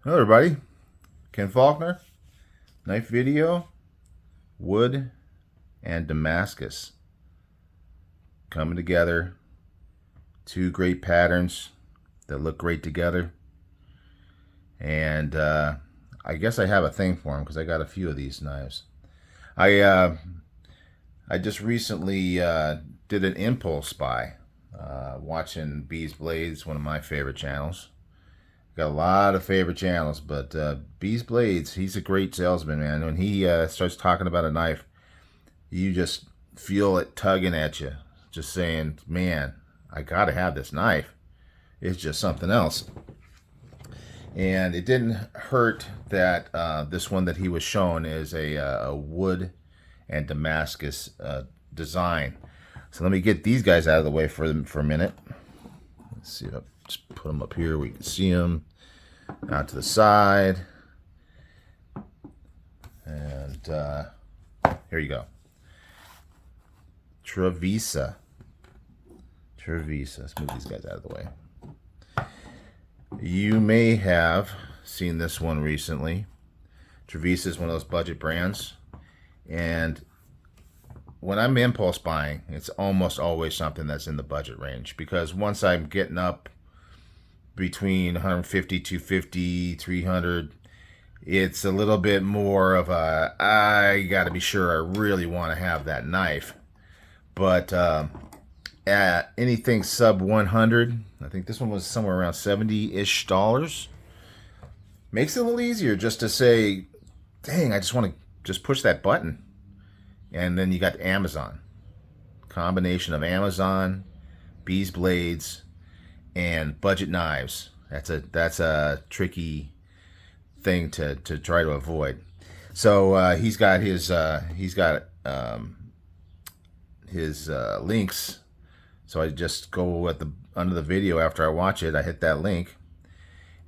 Hello everybody, Ken Faulkner, knife video, wood and Damascus coming together. Two great patterns that look great together, and I guess I have a thing for them because I got a few of these knives. I just recently did an impulse buy, watching Bees Blades, one of my favorite channels. Got a lot of favorite channels, but Bees Blades, he's a great salesman, man. When he starts talking about a knife, you just feel it tugging at you, just saying, man, I gotta have this knife. It's just something else. And it didn't hurt that this one that he was shown is a wood and Damascus design. So let me get these guys out of the way for a minute. Let's see if I just put them up here. We can see them out to the side. And here you go. Trevisa. Let's move these guys out of the way. You may have seen this one recently. Trevisa is one of those budget brands. And when I'm impulse buying, it's almost always something that's in the budget range, because once I'm getting up between 150, 250, 300, it's a little bit more of a, I got to be sure I really want to have that knife. But at anything sub 100, I think this one was somewhere around 70-ish dollars, makes it a little easier just to say, dang, I just want to just push that button. And then you got Amazon. Combination of Amazon, Bees Blades, and budget knives. That's a tricky thing to try to avoid. So he's got his links. So I just go at the under the video after I watch it. I hit that link.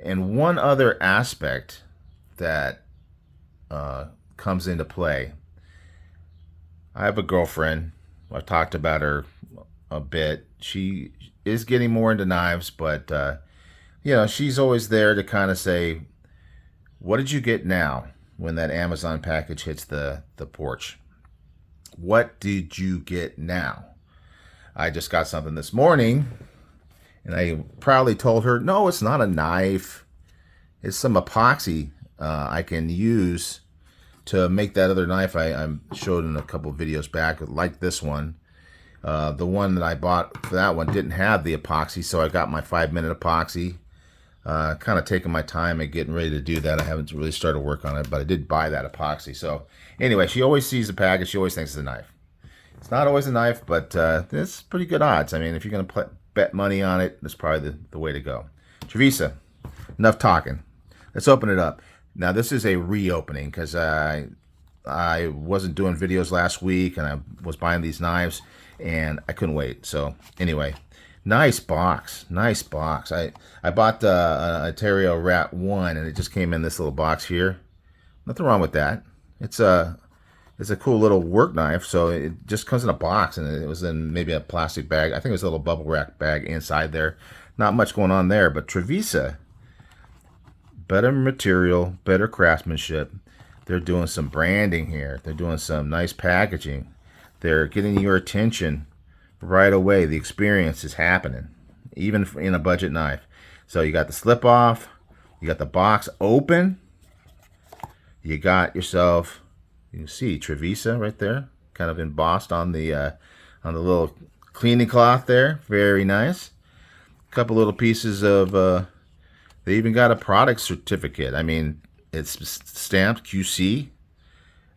And one other aspect that comes into play. I have a girlfriend. I've talked about her a bit. She is getting more into knives, but she's always there to kind of say, what did you get now when that Amazon package hits the porch? What did you get now? I just got something this morning, and I proudly told her, no, it's not a knife. It's some epoxy I can use to make that other knife I showed in a couple of videos back, like this one. The one that I bought for that one didn't have the epoxy, so I got my 5-minute epoxy. Kind of taking my time and getting ready to do that. I haven't really started work on it, but I did buy that epoxy. So anyway, she always sees the package. She always thinks it's a knife. It's not always a knife, but it's pretty good odds. I mean, if you're going to bet money on it, that's probably the way to go. Trevisa, enough talking. Let's open it up. Now, this is a reopening because I wasn't doing videos last week, and I was buying these knives, and I couldn't wait. So anyway, nice box. I bought the Ontario Rat 1, and it just came in this little box here. Nothing wrong with that. It's a cool little work knife, so it just comes in a box, and it was in maybe a plastic bag. I think it was a little bubble wrap bag inside there. Not much going on there, but Trevisa, better material, better craftsmanship. They're doing some branding here. They're doing some nice packaging. They're getting your attention right away. The experience is happening, even in a budget knife. So you got the slip off. You got the box open. You got yourself, you can see Trevisa right there, kind of embossed on the little cleaning cloth there. Very nice. A couple little pieces of they even got a product certificate. I mean, it's stamped QC.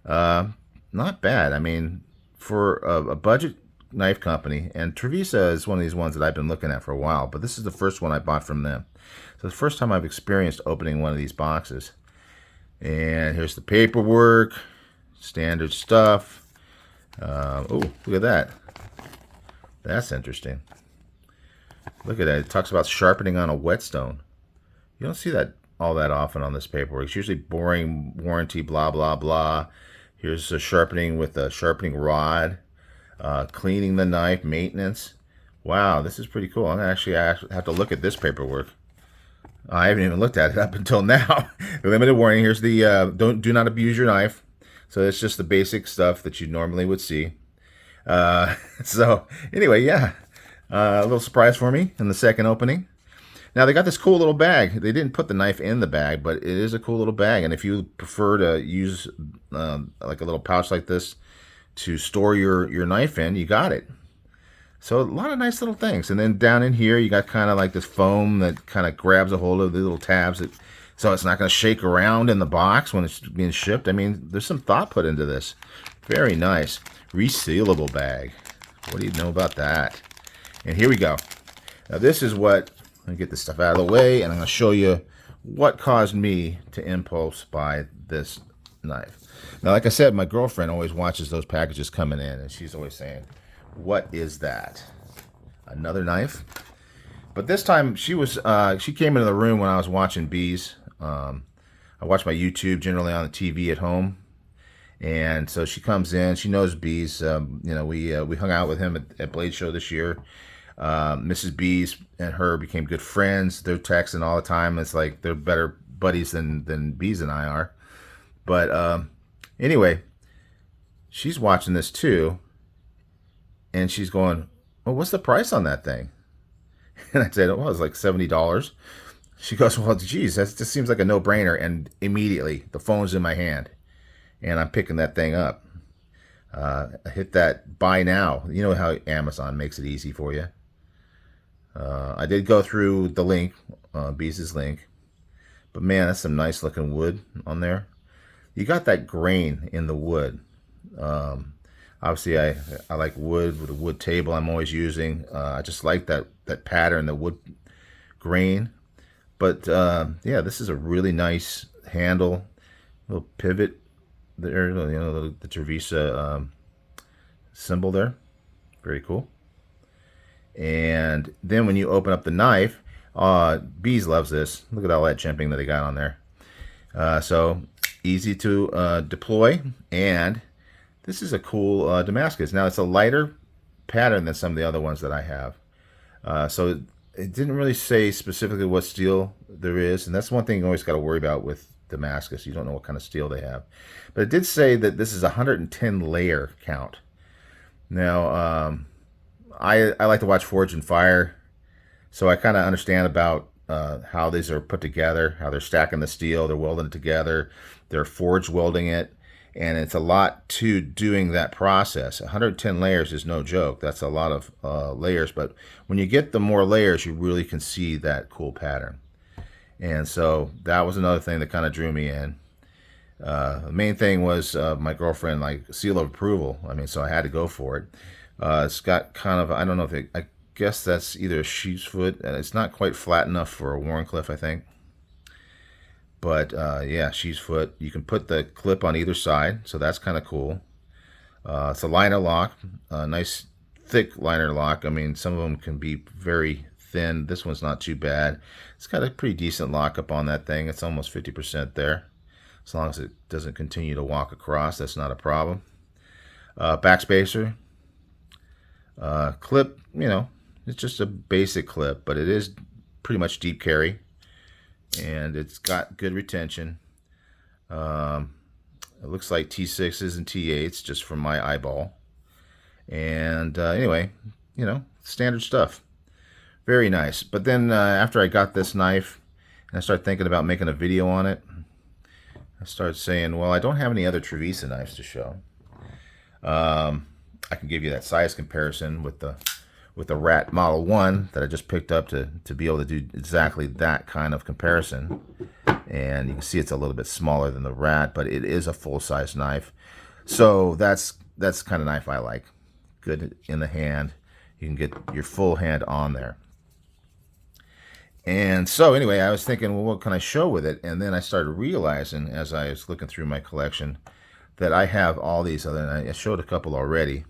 Not bad. I mean, for a budget knife company, and Trevisa is one of these ones that I've been looking at for a while, but this is the first one I bought from them. So the first time I've experienced opening one of these boxes. And here's the paperwork, standard stuff. Oh, look at that. That's interesting. Look at that. It talks about sharpening on a whetstone. You don't see that all that often on this paperwork. It's usually boring, warranty, blah, blah, blah. Here's a sharpening with a sharpening rod. Cleaning the knife, maintenance. Wow, this is pretty cool. I'm actually I have to look at this paperwork. I haven't even looked at it up until now. The limited warning. Here's the do not abuse your knife. So it's just the basic stuff that you normally would see. So anyway, yeah, a little surprise for me in the second opening. Now they got this cool little bag. They didn't put the knife in the bag, but it is a cool little bag. And if you prefer to use like a little pouch like this to store your knife in, you got it. So a lot of nice little things. And then down in here, you got kind of like this foam that kind of grabs a hold of the little tabs, so it's not going to shake around in the box when it's being shipped. I mean, there's some thought put into this. Very nice. Resealable bag. What do you know about that? And here we go. Now this is what, I'm going to get this stuff out of the way, and I'm going to show you what caused me to impulse buy this knife. Now, like I said, my girlfriend always watches those packages coming in, and she's always saying, what is that? Another knife? But this time she came into the room when I was watching bees. I watch my YouTube generally on the TV at home, and so she comes in. She knows bees. We hung out with him at Blade Show this year. Mrs. Bees and her became good friends. They're texting all the time. It's like they're better buddies than Bees and I are. But anyway, she's watching this too. And she's going, well, what's the price on that thing? And I said, well, it's like $70. She goes, well, geez, that just seems like a no-brainer. And immediately, the phone's in my hand, and I'm picking that thing up. I hit that buy now. You know how Amazon makes it easy for you. I did go through the link, Bees' link. But man, that's some nice looking wood on there. You got that grain in the wood. Obviously, I like wood with a wood table I'm always using. I just like that pattern, the wood grain. But yeah, this is a really nice handle, little pivot there, the Trevisa symbol there. Very cool. And then when you open up the knife, Bees loves this. Look at all that jimping that they got on there. So easy to deploy, and this is a cool Damascus. Now, it's a lighter pattern than some of the other ones that I have. So it didn't really say specifically what steel there is, and that's one thing you always got to worry about with Damascus. You don't know what kind of steel they have. But it did say that this is a 110 layer count. Now, I like to watch Forge and Fire, so I kind of understand about how these are put together, how they're stacking the steel, they're welding it together, they're forge welding it. And it's a lot to doing that process. 110 layers is no joke. That's a lot of layers. But when you get the more layers, you really can see that cool pattern. And so that was another thing that kind of drew me in. The main thing was my girlfriend, like, seal of approval. I mean, so I had to go for it. It's got kind of, I don't know if it, I guess that's either a sheep's foot. It's not quite flat enough for a Wharncliffe, I think. But yeah, sheep's foot. You can put the clip on either side, so that's kind of cool. It's a liner lock, a nice thick liner lock. I mean, some of them can be very thin. This one's not too bad. It's got a pretty decent lockup on that thing. It's almost 50% there. As long as it doesn't continue to walk across, that's not a problem. Backspacer. Clip, it's just a basic clip, but it is pretty much deep carry. And it's got good retention. It looks like T6s and T8s just from my eyeball. And anyway, standard stuff. Very nice. But then after I got this knife and I started thinking about making a video on it, I started saying, well, I don't have any other Trevisa knives to show. I can give you that size comparison with the Rat Model 1 that I just picked up to be able to do exactly that kind of comparison. And you can see it's a little bit smaller than the Rat, but it is a full-size knife. So that's the kind of knife I like. Good in the hand. You can get your full hand on there. And so anyway, I was thinking, well, what can I show with it? And then I started realizing as I was looking through my collection that I have all these other, and I showed a couple already,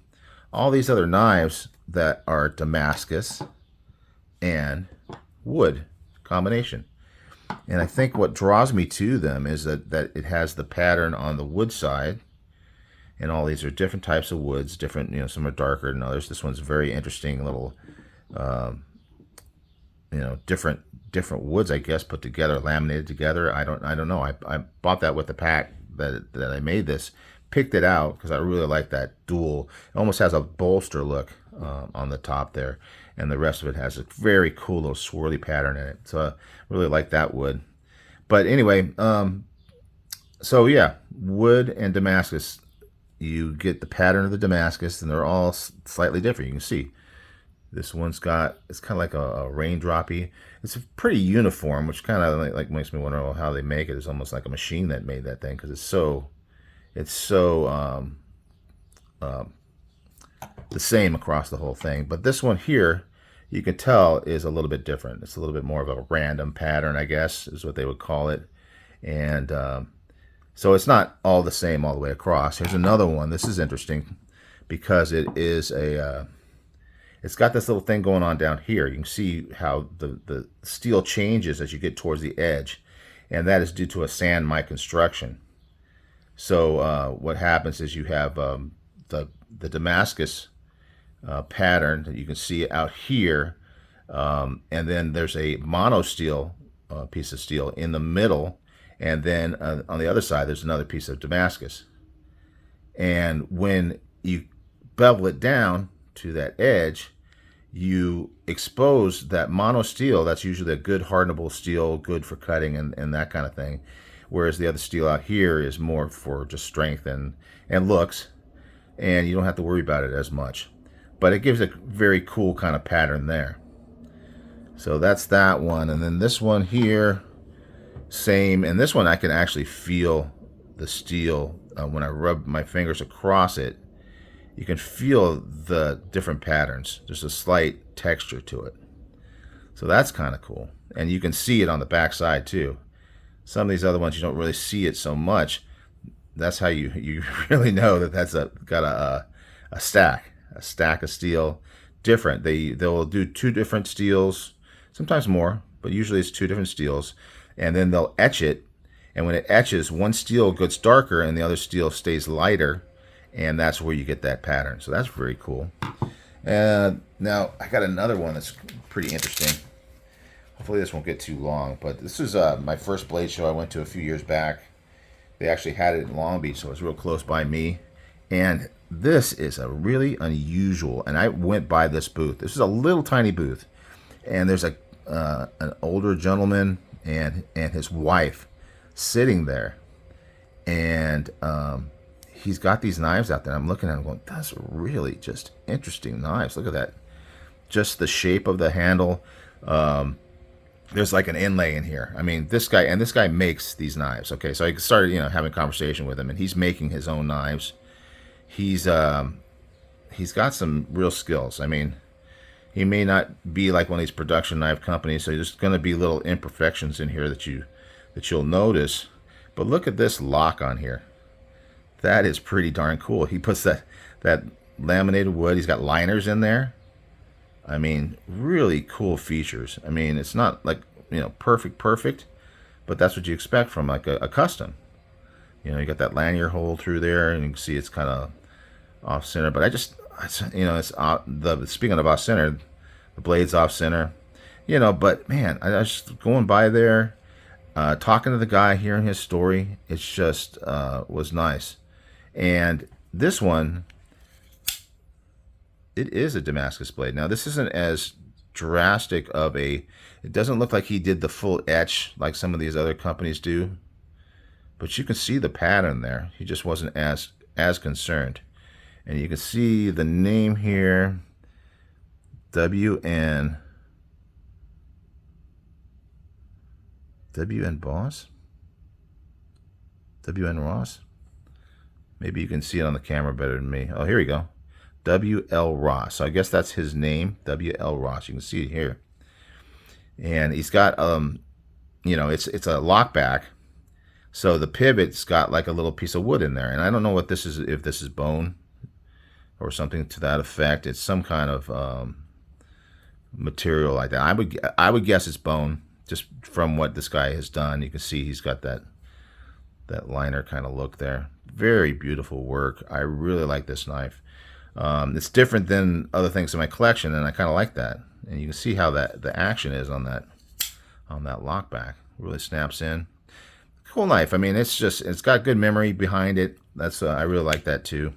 all these other knives that are Damascus and wood combination. And I think what draws me to them is that it has the pattern on the wood side, and all these are different types of woods, different, some are darker than others. This one's a very interesting little different woods, I guess, put together, laminated together. I don't know. I bought that with the pack that I made this. Picked it out because I really like that dual. It almost has a bolster look on the top there, and the rest of it has a very cool little swirly pattern in it. So I really like that wood. But anyway, so yeah, wood and Damascus. You get the pattern of the Damascus, and they're all slightly different. You can see this one's got, it's kind of like a raindroppy. It's pretty uniform, which kind of like makes me wonder how they make it. It's almost like a machine that made that thing because it's so the same across the whole thing. But this one here, you can tell, is a little bit different. It's a little bit more of a random pattern, I guess, is what they would call it. And so it's not all the same all the way across. Here's another one. This is interesting because it is it's got this little thing going on down here. You can see how the steel changes as you get towards the edge, and that is due to a sand mine construction. So what happens is you have the Damascus pattern that you can see out here, and then there's a mono steel piece of steel in the middle, and then on the other side there's another piece of Damascus. And when you bevel it down to that edge, you expose that mono steel. That's usually a good hardenable steel, good for cutting and that kind of thing. Whereas the other steel out here is more for just strength and looks, and you don't have to worry about it as much. But it gives a very cool kind of pattern there. So that's that one. And then this one here, same. And this one I can actually feel the steel when I rub my fingers across it. You can feel the different patterns. There's a slight texture to it. So that's kind of cool. And you can see it on the back side too. Some of these other ones you don't really see it so much. That's how you really know that that's got a stack of steel. Different. They'll do two different steels, sometimes more, but usually it's two different steels. And then they'll etch it. And when it etches, one steel gets darker and the other steel stays lighter. And that's where you get that pattern. So that's very cool. Now, I got another one that's pretty interesting. Hopefully this won't get too long. But this is my first blade show I went to a few years back. They actually had it in Long Beach, so it was real close by me. And this is a really unusual, and I went by this booth. This is a little tiny booth. And there's an older gentleman and his wife sitting there. And he's got these knives out there. I'm looking at them going, that's really just interesting knives. Look at that. Just the shape of the handle. There's like an inlay in here. I mean, this guy makes these knives. Okay, so I started, having a conversation with him, and he's making his own knives. He's got some real skills. I mean, he may not be like one of these production knife companies, so there's going to be little imperfections in here that you'll notice. But look at this lock on here. That is pretty darn cool. He puts that laminated wood. He's got liners in there. I mean, really cool features. I mean, it's not like, perfect, but that's what you expect from like a custom. You got that lanyard hole through there, and you can see it's kind of off center. But it's speaking of off center, the blade's off center. But man, I was just going by there, talking to the guy, hearing his story. It's just was nice. And this one, it is a Damascus blade. Now, this isn't as drastic of it doesn't look like he did the full etch like some of these other companies do. But you can see the pattern there. He just wasn't as concerned. And you can see the name here, WN Boss? WN Ross? Maybe you can see it on the camera better than me. Oh, here we go. W.L. Ross. So I guess that's his name, W.L. Ross. You can see it here. And he's got, it's a lockback. So the pivot's got like a little piece of wood in there. And I don't know what this is, if this is bone or something to that effect. It's some kind of material like that. I would guess it's bone, just from what this guy has done. You can see he's got that liner kind of look there. Very beautiful work. I really like this knife. It's different than other things in my collection, and I kind of like that. and you can see how the action is on that lock back. It really snaps in. Cool knife. I mean, it's got good memory behind it. That's I really like that too.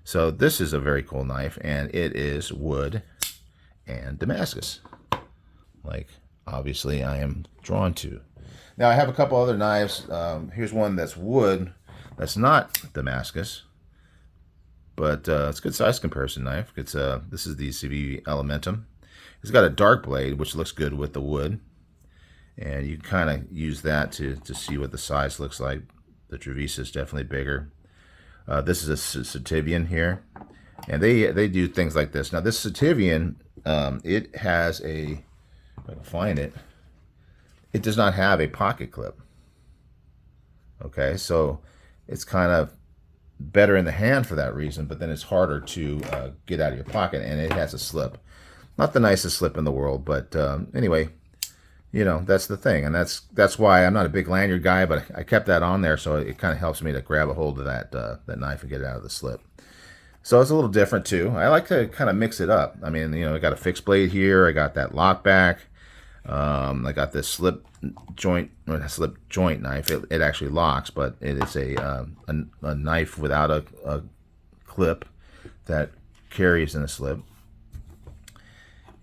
So this is a very cool knife, and it is wood and Damascus, like obviously I am drawn to. Now I have a couple other knives. Here's one that's wood, that's not Damascus, but it's a good size comparison knife. It's this is the CV Elementum. It's got a dark blade, which looks good with the wood, and you can kind of use that to see what the size looks like. The Trevisa is definitely bigger. This is a Sativian here, and they do things like this. Now this Sativian, it has a, if I can find it, it does not have a pocket clip. Okay, so it's kind of better in the hand for that reason, but then it's harder to get out of your pocket, and it has a slip. Not the nicest slip in the world, but anyway, you know, that's the thing, and that's why I'm not a big lanyard guy, but I kept that on there, so it kind of helps me to grab a hold of that knife and get it out of the slip. So it's a little different too. I like to kind of mix it up. I mean, you know, I got a fixed blade here. I got that lock back. I got this slip joint knife. It actually locks, but it is a knife without a clip that carries in a slip.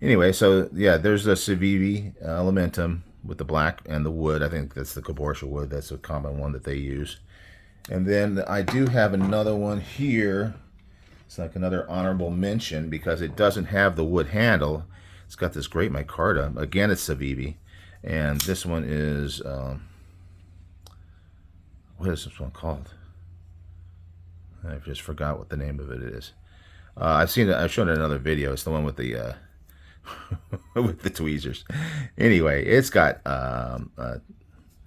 Anyway, so yeah, there's a Civivi Elementum with the black and the wood. I think that's the Caborsha wood. That's a common one that they use. And then I do have another one here. It's like another honorable mention because it doesn't have the wood handle. It's got this great micarta. Again, it's Civivi. And this one is, what is this one called? I just forgot what the name of it is. I've shown it in another video. It's the one with the with the tweezers. Anyway, it's got I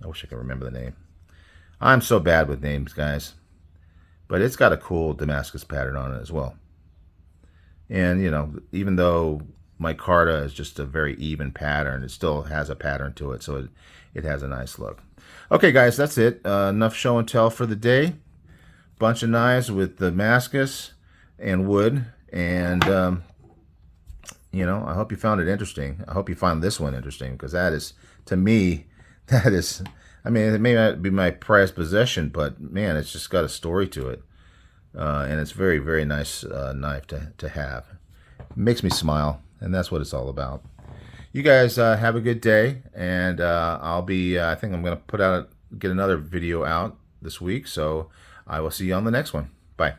wish I could remember the name. I'm so bad with names, guys. But it's got a cool Damascus pattern on it as well. And you know, even though micarta is just a very even pattern, it still has a pattern to it, so it has a nice look. Okay, guys, that's it. Enough show and tell for the day. Bunch of knives with Damascus and wood, and you know, I hope you found it interesting. I hope you found this one interesting, because that is, to me, that is, I mean, it may not be my prized possession, but man, it's just got a story to it. And it's very, very nice knife to have. It makes me smile, and that's what it's all about. You guys have a good day, and I'll be, I think I'm going to get another video out this week, so I will see you on the next one. Bye.